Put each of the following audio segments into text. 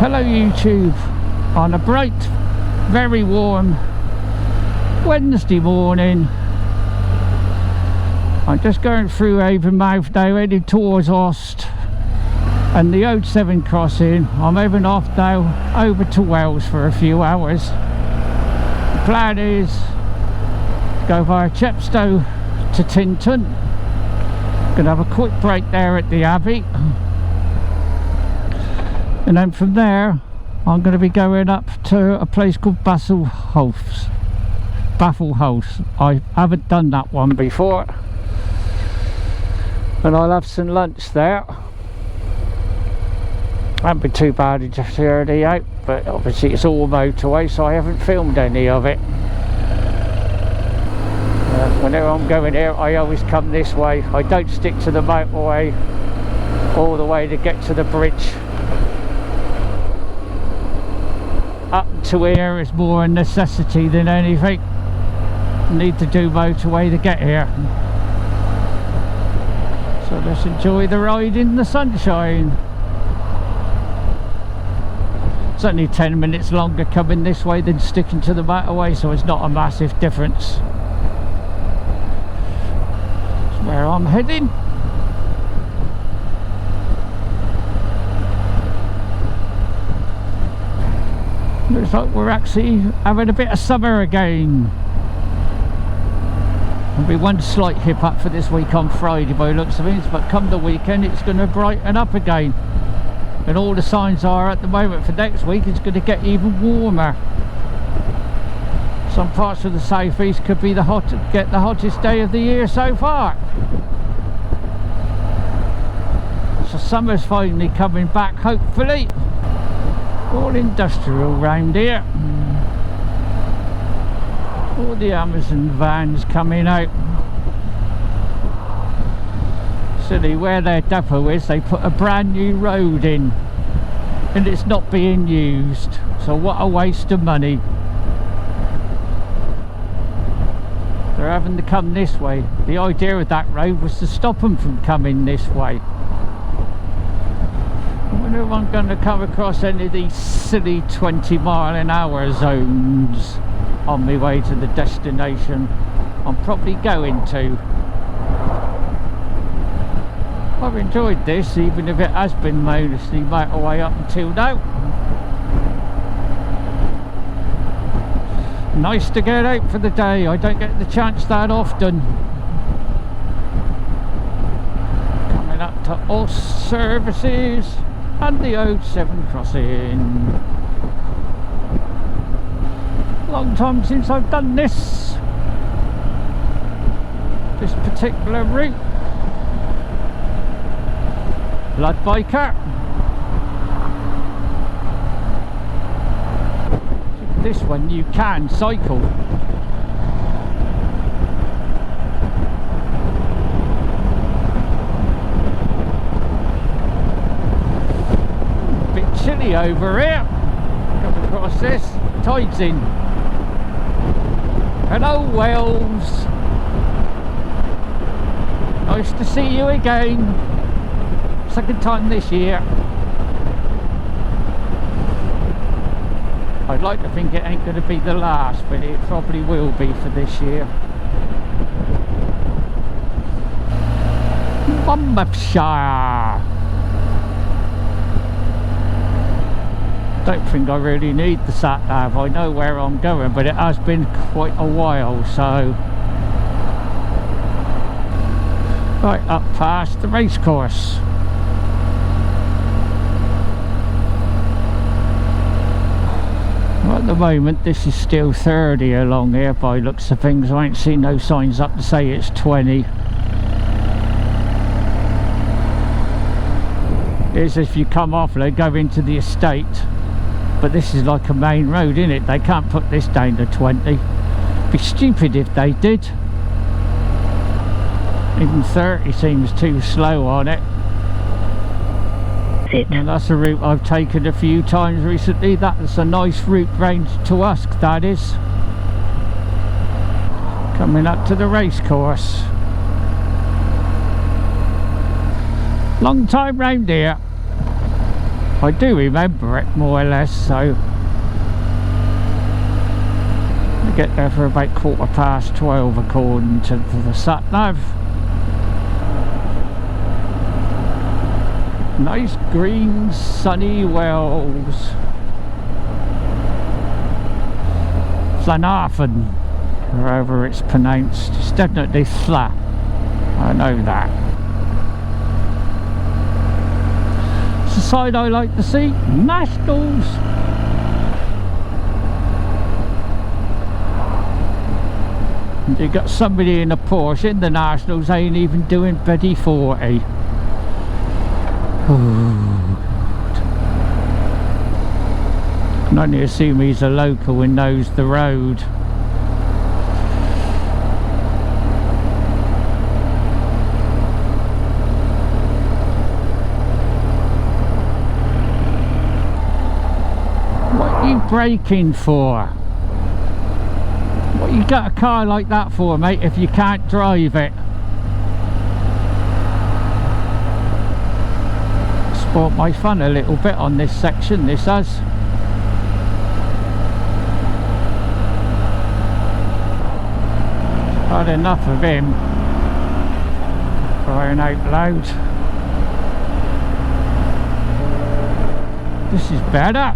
Hello YouTube, on a bright, very warm Wednesday morning. I'm just going through Avonmouth now, heading towards Ost and the Ode 7 crossing. I'm moving off now over to Welsh for a few hours. The plan is to go via Chepstow to Tintern. Gonna have a quick break there at the Abbey, and then from there I'm going to be going up to a place called Baffle House. I haven't done that one before, and I'll have some lunch there. Won't be too bad in just early out, but obviously it's all motorway, so I haven't filmed any of it. Whenever I'm going here, I always come this way. I don't stick to the motorway all the way to get to the bridge. Up to here is more a necessity than anything. Need to do motorway to get here. So let's enjoy the ride in the sunshine. It's only 10 minutes longer coming this way than sticking to the motorway, so it's not a massive difference. That's where I'm heading. Looks like we're actually having a bit of summer again. There'll be one slight hip up for this week on Friday by the looks of things, but come the weekend it's going to brighten up again. And all the signs are at the moment for next week it's going to get even warmer. Some parts of the southeast could be the hottest day of the year so far. So summer's finally coming back, hopefully. All industrial round here. All the Amazon vans coming out. Silly, where their depot is, they put a brand new road in and it's not being used, so what a waste of money. They're having to come this way. The idea of that road was to stop them from coming this way. I wonder if I'm going to come across any of these silly 20-mile-an-hour zones on my way to the destination. I'm probably going to. I've enjoyed this, even if it has been mostly motorway up until now. Nice to get out for the day. I don't get the chance that often. Coming up to all services and the Ode 7 crossing. Long time since I've done this particular route. Blood biker. This one you can cycle. A bit chilly over here. Come across this. Tide's in. Hello Wales. Nice to see you again. Second time this year. I'd like to think it ain't going to be the last, but it probably will be for this year. Monmouthshire. Don't think I really need the sat nav. I know where I'm going, but it has been quite a while, so right up past the racecourse. At the moment this is still 30 along here by looks of things. I ain't seen no signs up to say it's 20. Here's if you come off they go into the estate, but this is like a main road, isn't it? They can't put this down to 20. It'd be stupid if they did. Even 30 seems too slow on it. And that's a route I've taken a few times recently. That's a nice route round to Usk, that is. Coming up to the racecourse. Long time round here. I do remember it more or less, so I get there for about 12:15 according to the sat-nav. Nice green sunny Wells. Llanarfon, however it's pronounced. It's definitely Thla, I know that. It's the side I like to see. Nationals. And you got somebody in a Porsche in the Nationals ain't even doing bloody 40. Can only assume he's a local and knows the road. What are you braking for? What you got a car like that for, mate, if you can't drive it? Spoilt my fun a little bit on this section, this has. Had enough of him crying out loud. This is better.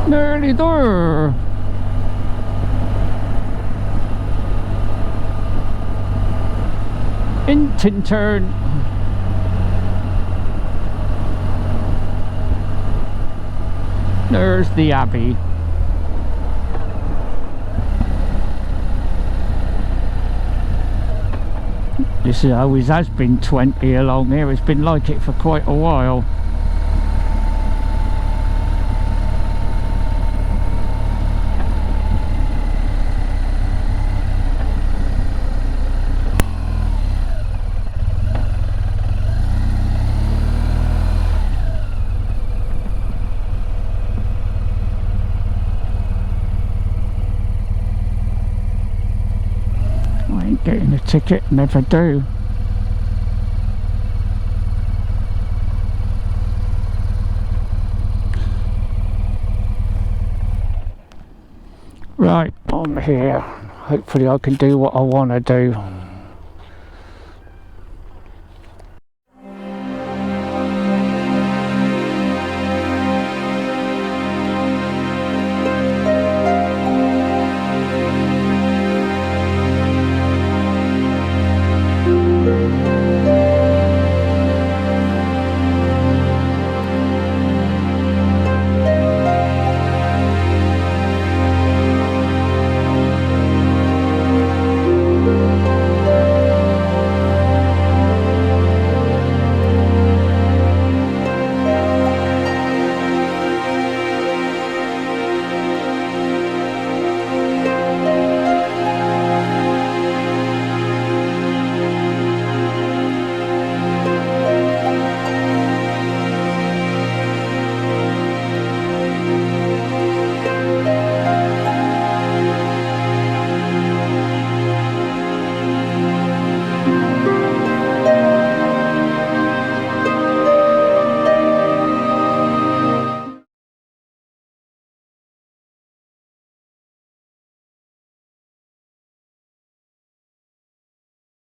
Nearly there. In Tintern. There's the Abbey. This always has been 20 along here. It's been like it for quite a while. Getting a ticket, never do. Right, I'm here. Hopefully I can do what I want to do.